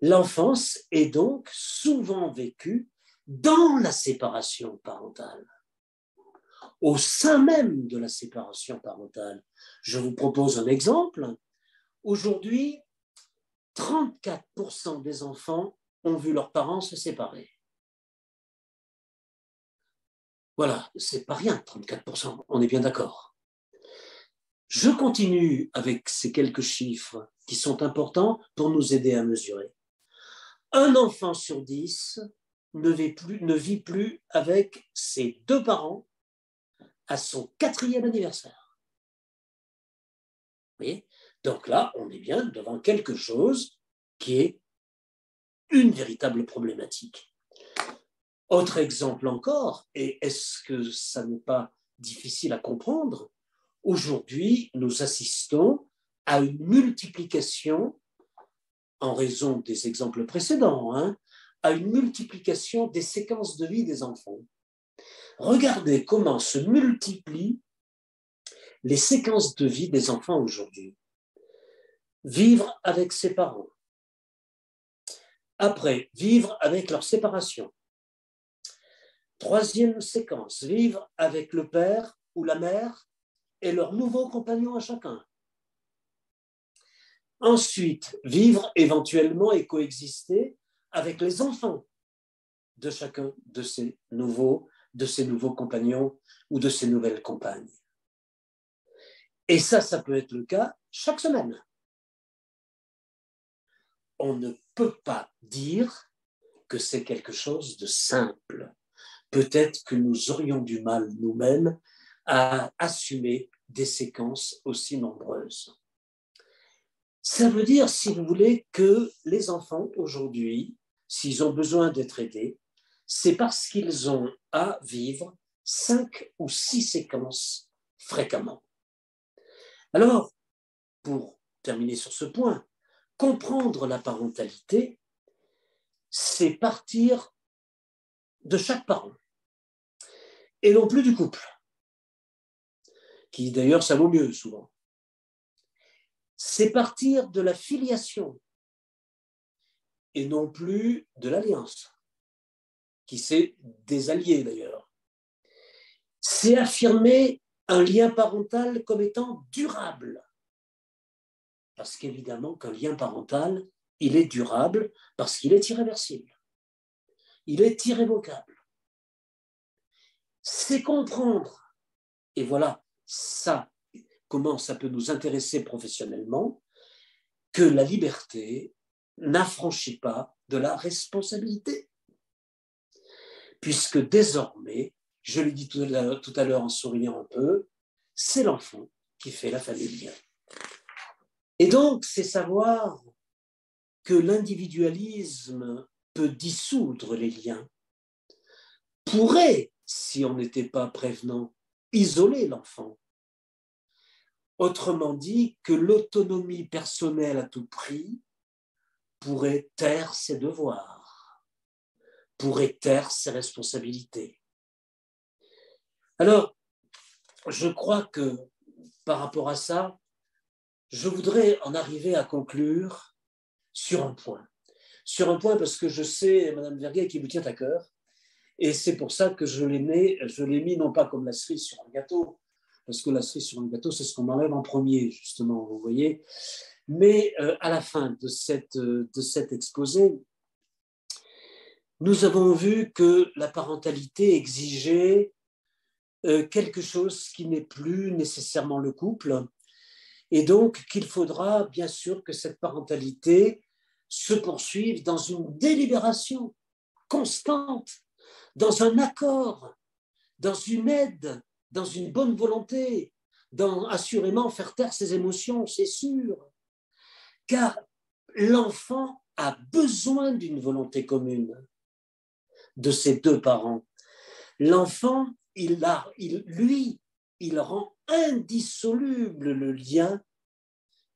L'enfance est donc souvent vécue dans la séparation parentale, au sein même de la séparation parentale. Je vous propose un exemple. Aujourd'hui, 34% des enfants ont vu leurs parents se séparer. Voilà, c'est pas rien, 34%, on est bien d'accord. Je continue avec ces quelques chiffres qui sont importants pour nous aider à mesurer. Un enfant sur 10 ne vit plus avec ses 2 parents à son 4e anniversaire. Vous voyez ? Donc là, on est bien devant quelque chose qui est une véritable problématique. Autre exemple encore, et est-ce que ça n'est pas difficile à comprendre ? Aujourd'hui, nous assistons à une multiplication, en raison des exemples précédents, à une multiplication des séquences de vie des enfants. Regardez comment se multiplient les séquences de vie des enfants aujourd'hui. Vivre avec ses parents. Après, vivre avec leur séparation. 3e séquence, vivre avec le père ou la mère et leurs nouveaux compagnons à chacun. Ensuite, vivre éventuellement et coexister avec les enfants de chacun de ces nouveaux compagnons ou de ces nouvelles compagnes. Et ça peut être le cas chaque semaine. On ne peut pas dire que c'est quelque chose de simple. Peut-être que nous aurions du mal nous-mêmes à assumer des séquences aussi nombreuses. Ça veut dire, si vous voulez, que les enfants aujourd'hui, s'ils ont besoin d'être aidés, c'est parce qu'ils ont à vivre 5 ou 6 séquences fréquemment. Alors, pour terminer sur ce point, comprendre la parentalité, c'est partir de chaque parent et non plus du couple, qui d'ailleurs ça vaut mieux souvent. C'est partir de la filiation et non plus de l'alliance, qui c'est des alliés d'ailleurs. C'est affirmer un lien parental comme étant durable Parce qu'évidemment qu'un lien parental, il est durable parce qu'il est irréversible. Il est irrévocable. C'est comprendre, et voilà, ça, comment ça peut nous intéresser professionnellement, que la liberté n'affranchit pas de la responsabilité. Puisque désormais, je l'ai dit tout à l'heure en souriant un peu, c'est l'enfant qui fait la famille. Et donc, c'est savoir que l'individualisme peut dissoudre les liens, pourrait, si on n'était pas prévenant, isoler l'enfant. Autrement dit, que l'autonomie personnelle à tout prix pourrait taire ses devoirs, pourrait taire ses responsabilités. Alors, je crois que par rapport à ça, je voudrais en arriver à conclure sur un point. Sur un point parce que je sais, Madame Verguet, qui vous tient à cœur, et c'est pour ça que je l'ai mis non pas comme la cerise sur un gâteau, parce que la cerise sur un gâteau, c'est ce qu'on m'enlève en premier, justement, vous voyez. Mais à la fin de cet exposé, nous avons vu que la parentalité exigeait quelque chose qui n'est plus nécessairement le couple, et donc qu'il faudra bien sûr que cette parentalité se poursuive dans une délibération constante, dans un accord, dans une aide, dans une bonne volonté, dans assurément faire taire ses émotions, c'est sûr, car l'enfant a besoin d'une volonté commune de ses deux parents. L'enfant, il rend indissoluble le lien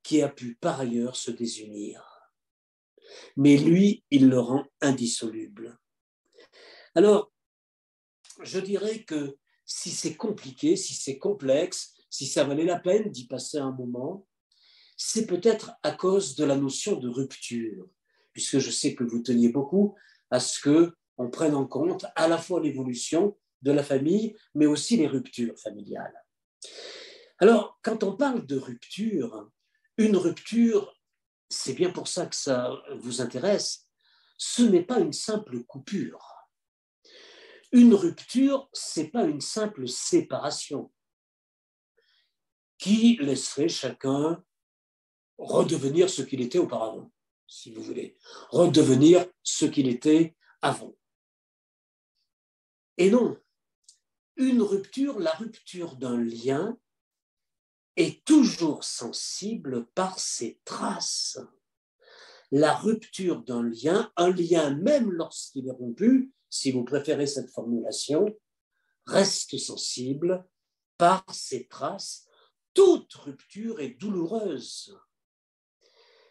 qui a pu par ailleurs se désunir. Mais lui, il le rend indissoluble. Alors, je dirais que si c'est compliqué, si c'est complexe, si ça valait la peine d'y passer un moment, c'est peut-être à cause de la notion de rupture, puisque je sais que vous teniez beaucoup à ce qu'on prenne en compte à la fois l'évolution de la famille, mais aussi les ruptures familiales. Alors, quand on parle de rupture, une rupture, c'est bien pour ça que ça vous intéresse, ce n'est pas une simple coupure. Une rupture, ce n'est pas une simple séparation qui laisserait chacun redevenir ce qu'il était auparavant, si vous voulez, redevenir ce qu'il était avant. Et non, une rupture, la rupture d'un lien, est toujours sensible par ses traces. La rupture d'un lien, un lien même lorsqu'il est rompu, si vous préférez cette formulation, reste sensible par ses traces. Toute rupture est douloureuse,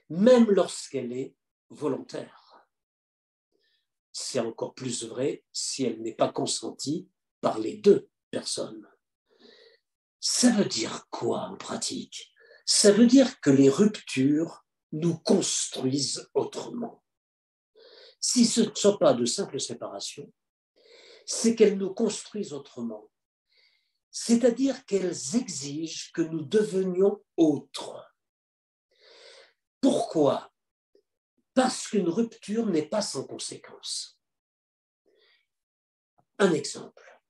même lorsqu'elle est volontaire. C'est encore plus vrai si elle n'est pas consentie par les deux personnes. Ça veut dire quoi en pratique? Ça veut dire que les ruptures nous construisent autrement. Si ce ne sont pas de simples séparations, c'est qu'elles nous construisent autrement. C'est-à-dire qu'elles exigent que nous devenions autres. Pourquoi? Parce qu'une rupture n'est pas sans conséquence. Un exemple,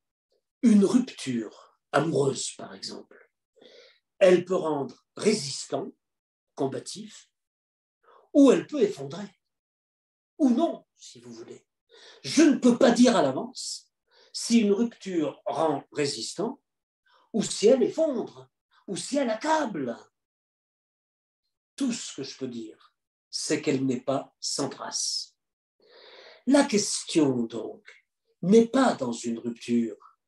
une rupture amoureuse, par exemple, elle peut rendre résistant, combatif, ou elle peut effondrer, ou non, si vous voulez. Je ne peux pas dire à l'avance si une rupture rend résistant, ou si elle effondre, ou si elle accable. Tout ce que je peux dire, c'est qu'elle n'est pas sans trace. La question, donc, n'est pas dans une rupture.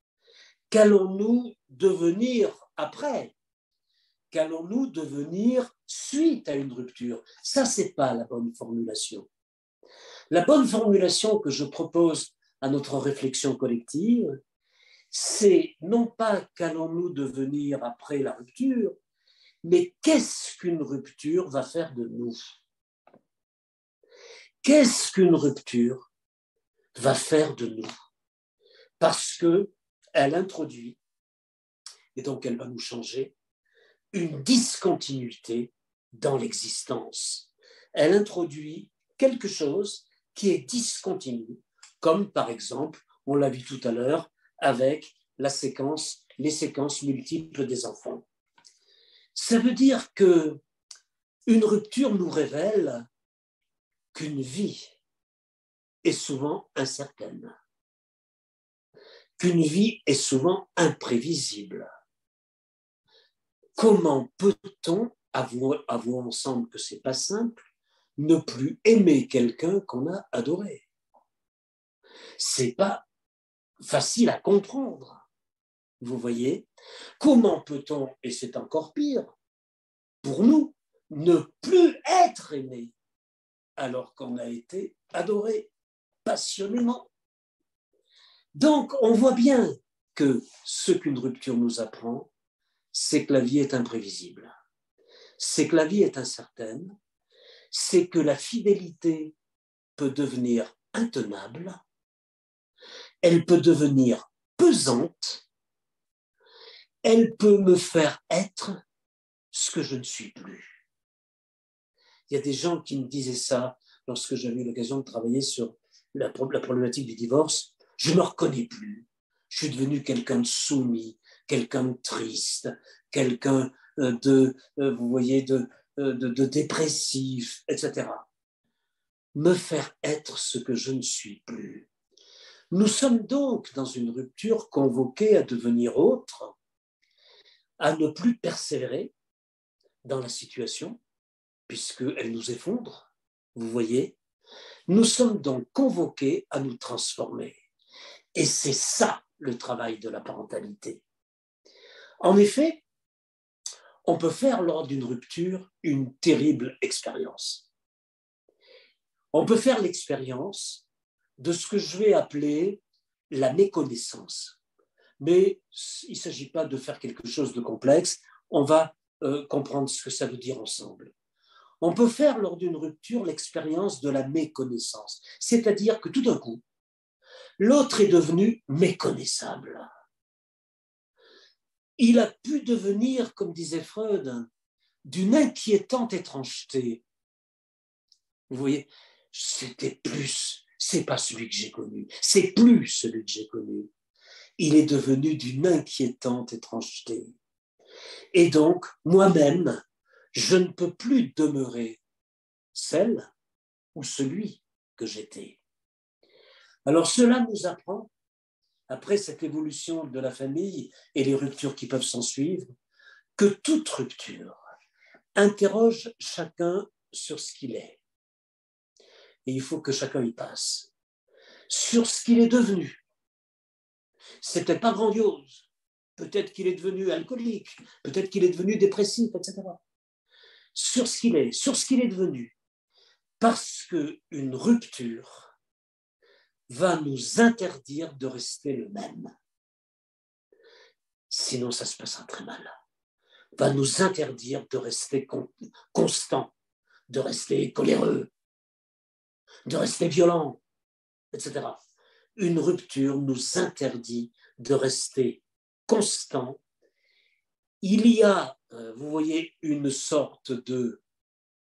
Qu'allons-nous devenir après? Qu'allons-nous devenir suite à une rupture? Ça, ce n'est pas la bonne formulation. La bonne formulation que je propose à notre réflexion collective, c'est non pas qu'allons-nous devenir après la rupture, mais qu'est-ce qu'une rupture va faire de nous? Qu'est-ce qu'une rupture va faire de nous? Parce qu'elle introduit, et donc elle va nous changer, une discontinuité dans l'existence. Elle introduit quelque chose qui est discontinu, comme par exemple, on l'a vu tout à l'heure, avec les séquences multiples des enfants. Ça veut dire qu'une rupture nous révèle qu'une vie est souvent incertaine, qu'une vie est souvent imprévisible. Comment peut-on, avouons ensemble que ce n'est pas simple, ne plus aimer quelqu'un qu'on a adoré? Ce n'est pas facile à comprendre, vous voyez. Comment peut-on, et c'est encore pire, pour nous, ne plus être aimé alors qu'on a été adoré passionnément? Donc, on voit bien que ce qu'une rupture nous apprend, c'est que la vie est imprévisible, c'est que la vie est incertaine, c'est que la fidélité peut devenir intenable, elle peut devenir pesante, elle peut me faire être ce que je ne suis plus. Il y a des gens qui me disaient ça lorsque j'avais eu l'occasion de travailler sur la problématique du divorce. Je ne me reconnais plus. Je suis devenu quelqu'un de soumis, quelqu'un de triste, quelqu'un vous voyez, de dépressif, etc. Me faire être ce que je ne suis plus. Nous sommes donc dans une rupture convoquée à devenir autre, à ne plus persévérer dans la situation, puisqu'elle nous effondre, vous voyez. Nous sommes donc convoqués à nous transformer. Et c'est ça le travail de la parentalité. En effet, on peut faire lors d'une rupture une terrible expérience. On peut faire l'expérience de ce que je vais appeler la méconnaissance. Mais il ne s'agit pas de faire quelque chose de complexe, on va comprendre ce que ça veut dire ensemble. On peut faire lors d'une rupture l'expérience de la méconnaissance, c'est-à-dire que tout d'un coup, l'autre est devenu méconnaissable. Il a pu devenir, comme disait Freud, d'une inquiétante étrangeté. Vous voyez, c'était plus, c'est pas celui que j'ai connu, c'est plus celui que j'ai connu. Il est devenu d'une inquiétante étrangeté. Et donc, moi-même, je ne peux plus demeurer celle ou celui que j'étais. Alors cela nous apprend, après cette évolution de la famille et les ruptures qui peuvent s'en suivre, que toute rupture interroge chacun sur ce qu'il est. Et il faut que chacun y passe. Sur ce qu'il est devenu. C'était pas grandiose. Peut-être qu'il est devenu alcoolique, peut-être qu'il est devenu dépressif, etc. Sur ce qu'il est devenu. Parce qu'une rupture va nous interdire de rester le même. Sinon, ça se passera très mal. Va nous interdire de rester constant, de rester coléreux, de rester violent, etc. Une rupture nous interdit de rester constant. Il y a, vous voyez, une sorte de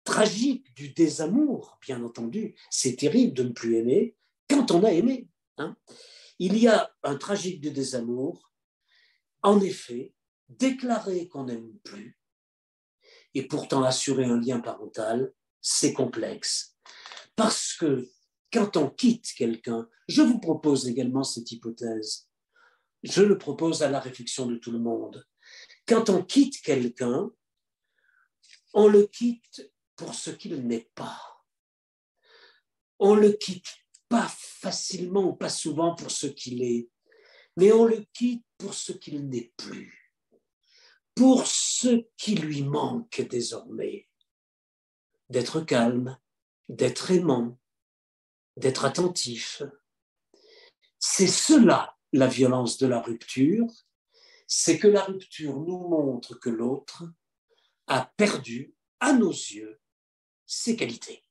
tragique du désamour, bien entendu. C'est terrible de ne plus aimer quand on a aimé. Hein. Il y a un tragique du désamour. En effet, déclarer qu'on n'aime plus et pourtant assurer un lien parental, c'est complexe. Parce que quand on quitte quelqu'un, je vous propose également cette hypothèse, je le propose à la réflexion de tout le monde. Quand on quitte quelqu'un, on le quitte pour ce qu'il n'est pas. On ne le quitte pas facilement ou pas souvent pour ce qu'il est, mais on le quitte pour ce qu'il n'est plus, pour ce qui lui manque désormais, d'être calme, d'être aimant, d'être attentif. C'est cela la violence de la rupture, c'est que la rupture nous montre que l'autre a perdu, à nos yeux, ses qualités.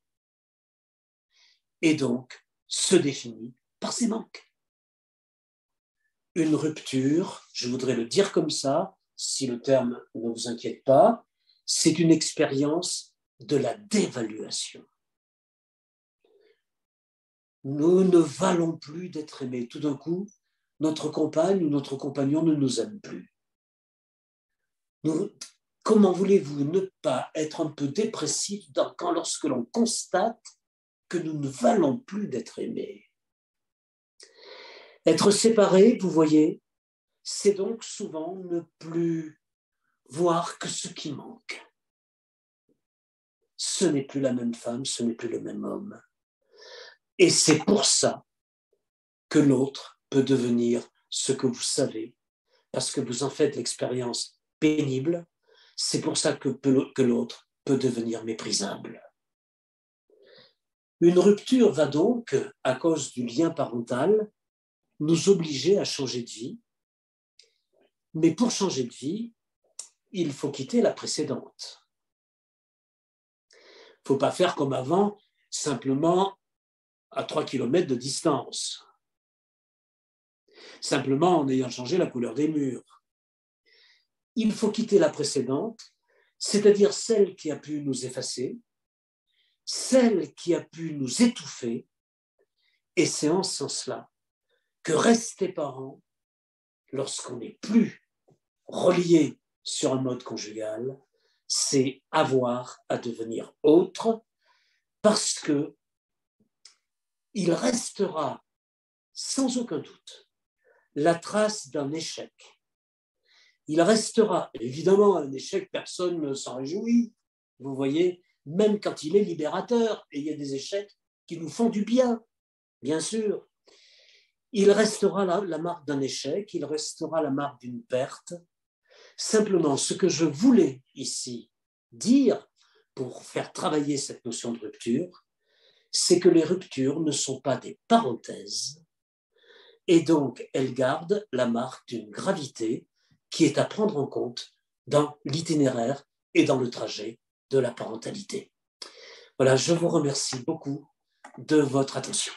Et donc se définit par ses manques. Une rupture, je voudrais le dire comme ça, si le terme ne vous inquiète pas, c'est une expérience de la dévaluation. Nous ne valons plus d'être aimés. Tout d'un coup, notre compagne ou notre compagnon ne nous aime plus. Comment voulez-vous ne pas être un peu dépressif lorsque l'on constate que nous ne valons plus d'être aimés? Être séparés, vous voyez, c'est donc souvent ne plus voir que ce qui manque. Ce n'est plus la même femme, ce n'est plus le même homme. Et c'est pour ça que l'autre peut devenir ce que vous savez, parce que vous en faites l'expérience pénible, c'est pour ça que l'autre peut devenir méprisable. Une rupture va donc, à cause du lien parental, nous obliger à changer de vie. Mais pour changer de vie, il faut quitter la précédente. Il ne faut pas faire comme avant, simplement à 3 kilomètres de distance. Simplement en ayant changé la couleur des murs. Il faut quitter la précédente, c'est-à-dire celle qui a pu nous effacer, celle qui a pu nous étouffer, et c'est en ce sens-là que rester parent, lorsqu'on n'est plus relié sur un mode conjugal, c'est avoir à devenir autre, parce que il restera sans aucun doute la trace d'un échec. Il restera évidemment un échec, personne ne s'en réjouit, vous voyez, même quand il est libérateur, et il y a des échecs qui nous font du bien, bien sûr. Il restera la marque d'un échec, il restera la marque d'une perte. Simplement, ce que je voulais ici dire pour faire travailler cette notion de rupture, c'est que les ruptures ne sont pas des parenthèses, et donc elles gardent la marque d'une gravité qui est à prendre en compte dans l'itinéraire et dans le trajet de la parentalité. Voilà, je vous remercie beaucoup de votre attention.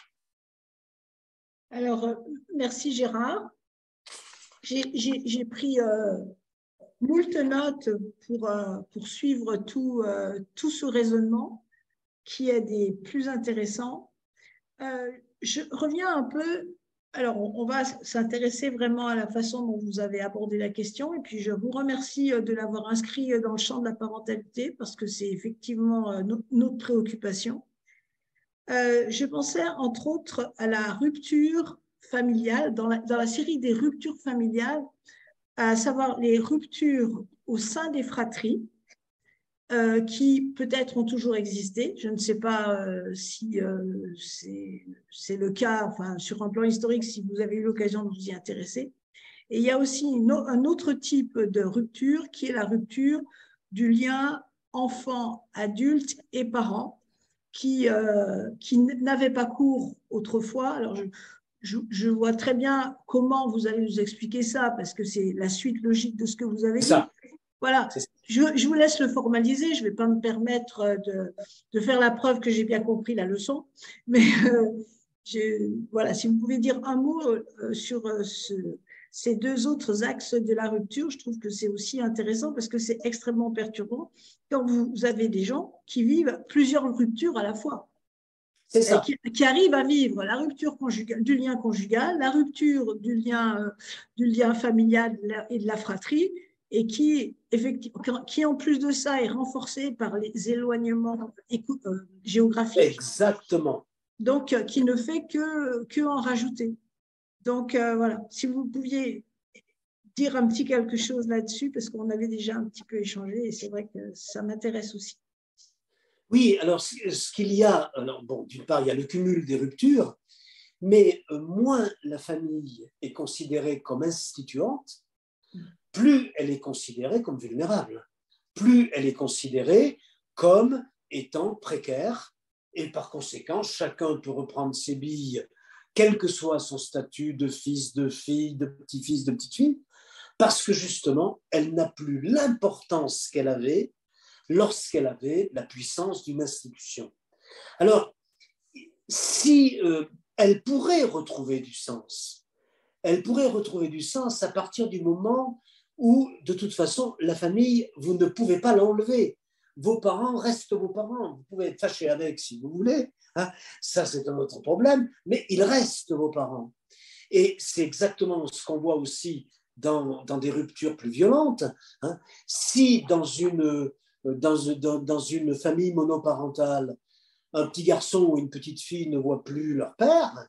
Alors, merci Gérard. J'ai pris moult notes pour suivre tout ce raisonnement qui est des plus intéressants. Je reviens un peu. Alors, on va s'intéresser vraiment à la façon dont vous avez abordé la question. Et puis, je vous remercie de l'avoir inscrit dans le champ de la parentalité parce que c'est effectivement notre préoccupation. Je pensais entre autres à la rupture familiale, dans la série des ruptures familiales, à savoir les ruptures au sein des fratries, qui peut-être ont toujours existé. Je ne sais pas si c'est le cas, enfin, sur un plan historique, si vous avez eu l'occasion de vous y intéresser. Et il y a aussi un autre type de rupture qui est la rupture du lien enfant, adulte et parent qui n'avait pas cours autrefois. Alors, je vois très bien comment vous allez nous expliquer ça, parce que c'est la suite logique de ce que vous avez dit. Voilà, je vous laisse le formaliser, je ne vais pas me permettre de faire la preuve que j'ai bien compris la leçon, mais voilà, si vous pouvez dire un mot sur ces deux autres axes de la rupture, je trouve que c'est aussi intéressant parce que c'est extrêmement perturbant quand vous avez des gens qui vivent plusieurs ruptures à la fois. C'est ça. Qui arrivent à vivre la rupture conjugale, du lien conjugal, la rupture du lien familial et de la fratrie, et qui en plus de ça est renforcé par les éloignements géographiques. Exactement. Donc, qui ne fait que en rajouter. Donc, voilà, si vous pouviez dire un petit quelque chose là-dessus, parce qu'on avait déjà un petit peu échangé, et c'est vrai que ça m'intéresse aussi. Oui, alors ce qu'il y a, alors bon, d'une part, il y a le cumul des ruptures, mais moins la famille est considérée comme instituante, plus elle est considérée comme vulnérable, plus elle est considérée comme étant précaire, et par conséquent, chacun peut reprendre ses billes, quel que soit son statut de fils, de fille, de petit-fils, de petite-fille, parce que justement, elle n'a plus l'importance qu'elle avait lorsqu'elle avait la puissance d'une institution. Alors, si elle pourrait retrouver du sens, elle pourrait retrouver du sens à partir du moment où, de toute façon, la famille, vous ne pouvez pas l'enlever. Vos parents restent vos parents. Vous pouvez être fâché avec si vous voulez. Hein. Ça, c'est un autre problème. Mais ils restent vos parents. Et c'est exactement ce qu'on voit aussi dans des ruptures plus violentes. Hein. Si dans une famille monoparentale, un petit garçon ou une petite fille ne voit plus leur père,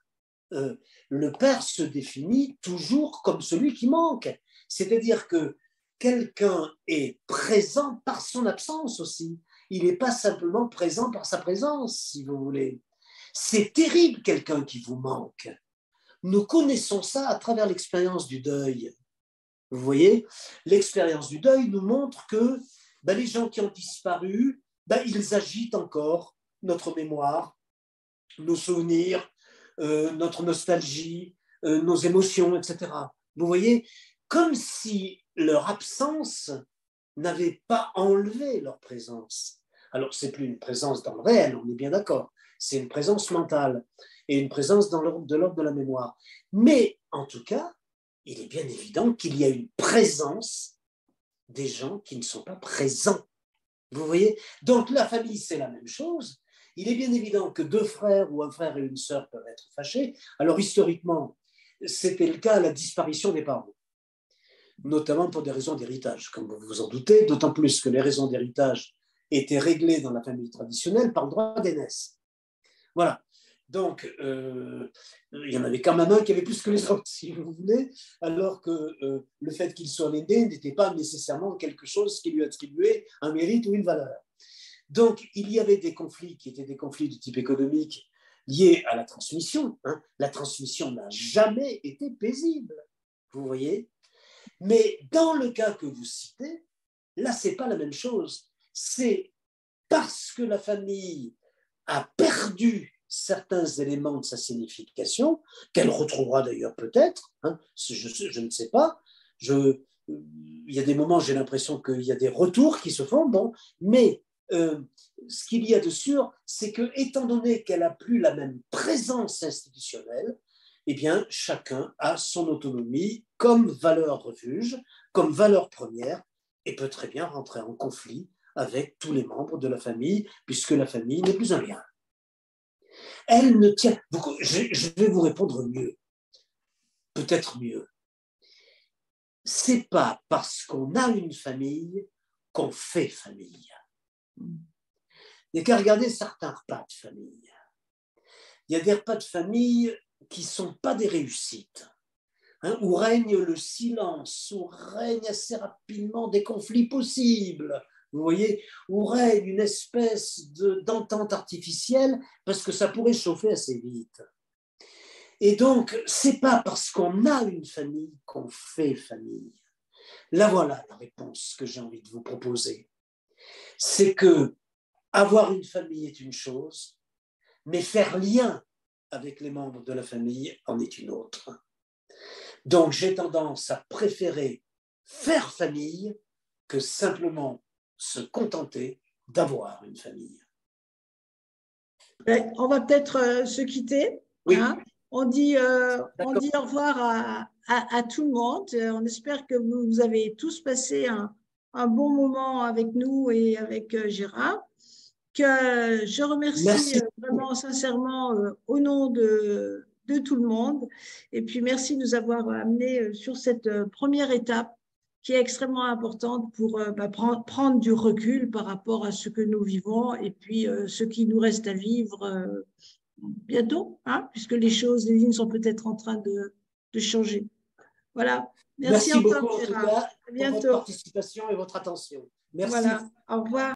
le père se définit toujours comme celui qui manque. C'est-à-dire que quelqu'un est présent par son absence aussi. Il n'est pas simplement présent par sa présence, si vous voulez. C'est terrible, quelqu'un qui vous manque. Nous connaissons ça à travers l'expérience du deuil. Vous voyez, l'expérience du deuil nous montre que les gens qui ont disparu, ils agitent encore notre mémoire, nos souvenirs, notre nostalgie, nos émotions, etc. Vous voyez, comme si leur absence n'avait pas enlevé leur présence. Alors, ce n'est plus une présence dans le réel, on est bien d'accord, c'est une présence mentale et une présence de l'ordre de la mémoire. Mais, en tout cas, il est bien évident qu'il y a une présence des gens qui ne sont pas présents. Vous voyez? Donc, la famille, c'est la même chose. Il est bien évident que deux frères ou un frère et une sœur peuvent être fâchés. Alors, historiquement, c'était le cas à la disparition des parents, notamment pour des raisons d'héritage, comme vous vous en doutez, d'autant plus que les raisons d'héritage étaient réglées dans la famille traditionnelle par le droit d'aînesse. Voilà. Donc, il y en avait quand même un qui avait plus que les autres, si vous voulez, alors que le fait qu'il soit l'aîné n'était pas nécessairement quelque chose qui lui attribuait un mérite ou une valeur. Donc, il y avait des conflits qui étaient des conflits de type économique liés à la transmission. Hein. La transmission n'a jamais été paisible, vous voyez. Mais dans le cas que vous citez, là, ce n'est pas la même chose. C'est parce que la famille a perdu certains éléments de sa signification, qu'elle retrouvera d'ailleurs peut-être, hein, je ne sais pas. Il y a des moments, j'ai l'impression qu'il y a des retours qui se font, bon, mais ce qu'il y a de sûr, c'est que, étant donné qu'elle n'a plus la même présence institutionnelle, eh bien, chacun a son autonomie comme valeur refuge, comme valeur première, et peut très bien rentrer en conflit avec tous les membres de la famille, puisque la famille n'est plus un lien. Elle ne tient. Je vais vous répondre mieux, peut-être mieux. C'est pas parce qu'on a une famille qu'on fait famille. Il n'y a qu'à regarder certains repas de famille. Il y a des repas de famille qui ne sont pas des réussites, hein, où règne le silence, où règne assez rapidement des conflits possibles, vous voyez, où règne une espèce d'entente artificielle parce que ça pourrait chauffer assez vite. Et donc, ce n'est pas parce qu'on a une famille qu'on fait famille. Là, voilà la réponse que j'ai envie de vous proposer. C'est que avoir une famille est une chose, mais faire lien avec les membres de la famille en est une autre. Donc, j'ai tendance à préférer faire famille que simplement se contenter d'avoir une famille. On va peut-être se quitter. Oui. Hein. On dit au revoir à tout le monde. On espère que vous avez tous passé un bon moment avec nous et avec Gérard. Que je remercie vraiment sincèrement au nom de tout le monde. Et puis, merci de nous avoir amenés sur cette première étape qui est extrêmement importante pour prendre du recul par rapport à ce que nous vivons et puis ce qui nous reste à vivre bientôt, hein, puisque les lignes sont peut-être en train de changer. Voilà. Merci encore, beaucoup en tout cas pour votre participation et votre attention. Merci. Voilà. Au revoir.